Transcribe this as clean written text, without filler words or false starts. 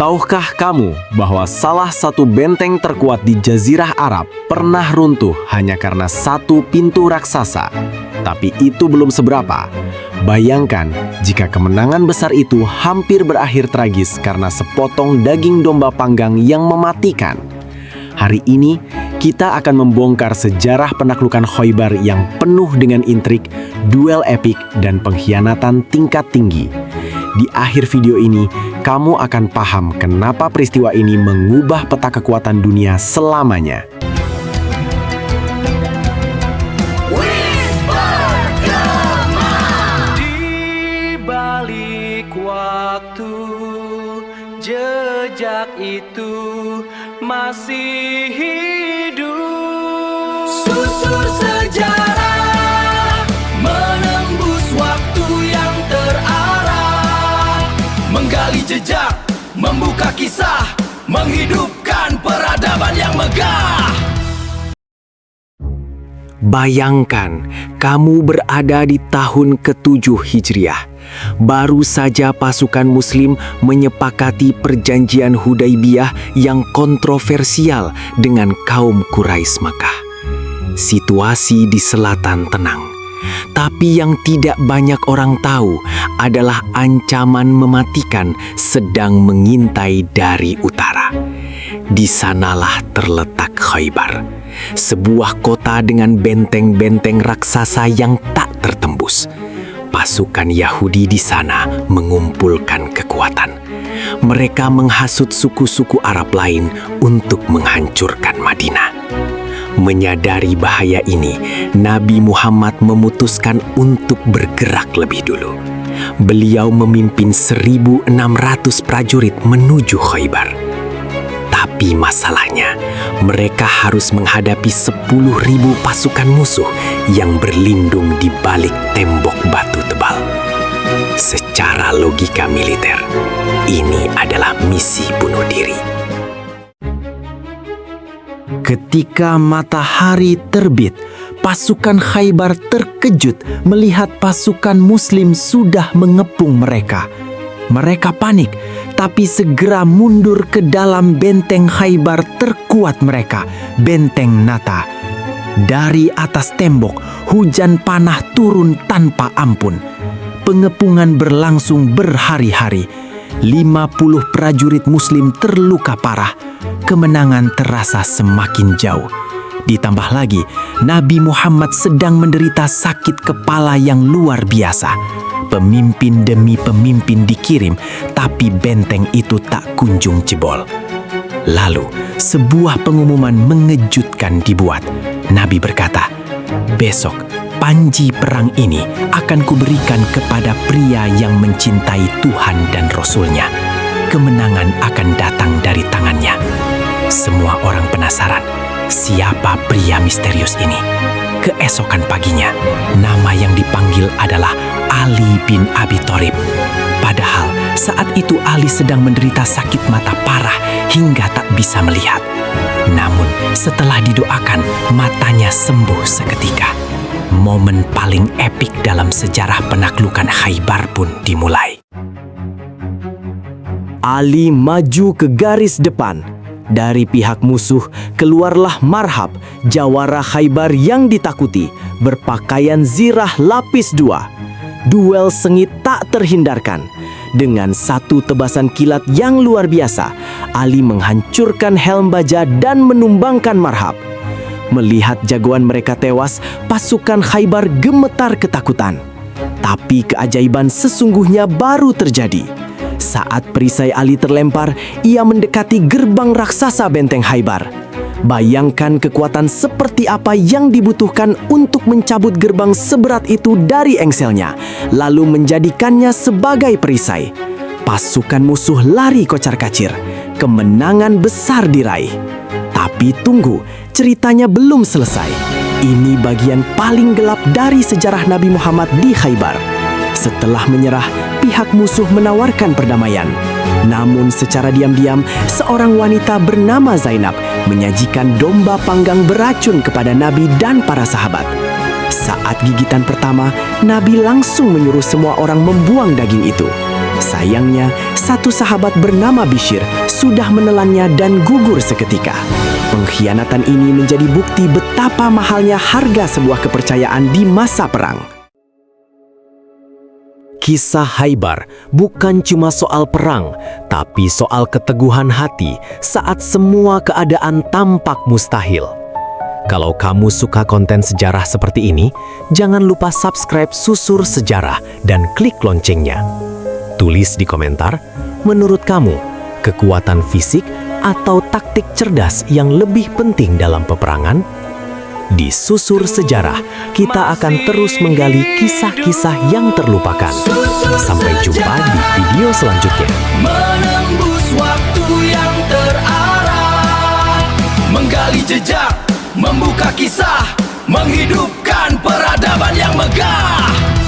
Tahukah kamu bahwa salah satu benteng terkuat di Jazirah Arab pernah runtuh hanya karena satu pintu raksasa? Tapi itu belum seberapa. Bayangkan jika kemenangan besar itu hampir berakhir tragis karena sepotong daging domba panggang yang mematikan. Hari ini kita akan membongkar sejarah penaklukan Khaybar yang penuh dengan intrik, duel epik, dan pengkhianatan tingkat tinggi. Di akhir video ini, kamu akan paham kenapa peristiwa ini mengubah peta kekuatan dunia selamanya. Di balik waktu, jejak itu masih hidup. Susur sejarah, menembus waktu yang terarah, menggali jejak, membuka kisah, menghidupkan peradaban yang megah. Bayangkan, kamu berada di tahun ke-7 Hijriah. Baru saja pasukan Muslim menyepakati perjanjian Hudaibiyah yang kontroversial dengan kaum Quraisy Makkah. Situasi di selatan tenang. Tapi yang tidak banyak orang tahu adalah ancaman mematikan sedang mengintai dari utara. Di sanalah terletak Khaybar, sebuah kota dengan benteng-benteng raksasa yang tak tertembus. Pasukan Yahudi di sana mengumpulkan kekuatan. Mereka menghasut suku-suku Arab lain untuk menghancurkan Madinah. Menyadari bahaya ini, Nabi Muhammad memutuskan untuk bergerak lebih dulu. Beliau memimpin 1.600 prajurit menuju Khaybar. Tapi masalahnya, mereka harus menghadapi 10.000 pasukan musuh yang berlindung di balik tembok batu tebal. Secara logika militer, ini adalah misi bunuh diri. Ketika matahari terbit, pasukan Khaybar terkejut melihat pasukan Muslim sudah mengepung mereka. Mereka panik, tapi segera mundur ke dalam benteng Khaybar terkuat mereka, Benteng Nata. Dari atas tembok, hujan panah turun tanpa ampun. Pengepungan berlangsung berhari-hari. 50 prajurit Muslim terluka parah. Kemenangan terasa semakin jauh. Ditambah lagi, Nabi Muhammad sedang menderita sakit kepala yang luar biasa. Pemimpin demi pemimpin dikirim, tapi benteng itu tak kunjung jebol. Lalu, sebuah pengumuman mengejutkan dibuat. Nabi berkata, "Besok, panji perang ini akan kuberikan kepada pria yang mencintai Tuhan dan Rasul-Nya. Kemenangan akan datang dari tangannya." Semua orang penasaran, siapa pria misterius ini? Keesokan paginya, nama yang dipanggil adalah Ali bin Abi Thalib. Padahal saat itu Ali sedang menderita sakit mata parah hingga tak bisa melihat. Namun setelah didoakan, matanya sembuh seketika. Momen paling epik dalam sejarah penaklukan Khaybar pun dimulai. Ali maju ke garis depan. Dari pihak musuh keluarlah Marhab, jawara Khaybar yang ditakuti, berpakaian zirah lapis 2. Duel sengit tak terhindarkan. Dengan satu tebasan kilat yang luar biasa, Ali menghancurkan helm baja dan menumbangkan Marhab. Melihat jagoan mereka tewas, pasukan Khaybar gemetar ketakutan. Tapi keajaiban sesungguhnya baru terjadi. Saat perisai Ali terlempar, ia mendekati gerbang raksasa benteng Khaybar. Bayangkan kekuatan seperti apa yang dibutuhkan untuk mencabut gerbang seberat itu dari engselnya, lalu menjadikannya sebagai perisai. Pasukan musuh lari kocar-kacir. Kemenangan besar diraih. Tapi tunggu, ceritanya belum selesai. Ini bagian paling gelap dari sejarah Nabi Muhammad di Khaybar. Setelah menyerah, pihak musuh menawarkan perdamaian. Namun secara diam-diam, seorang wanita bernama Zainab menyajikan domba panggang beracun kepada Nabi dan para sahabat. Saat gigitan pertama, Nabi langsung menyuruh semua orang membuang daging itu. Sayangnya, satu sahabat bernama Bishr sudah menelannya dan gugur seketika. Pengkhianatan ini menjadi bukti betapa mahalnya harga sebuah kepercayaan di masa perang. Kisah Khaybar bukan cuma soal perang, tapi soal keteguhan hati saat semua keadaan tampak mustahil. Kalau kamu suka konten sejarah seperti ini, jangan lupa subscribe Susur Sejarah dan klik loncengnya. Tulis di komentar, menurut kamu, kekuatan fisik atau taktik cerdas yang lebih penting dalam peperangan? Di Susur Sejarah, kita akan terus menggali kisah-kisah yang terlupakan. Sampai jumpa di video selanjutnya. Menembus waktu yang terarah, menggali jejak, membuka kisah, menghidupkan peradaban yang megah.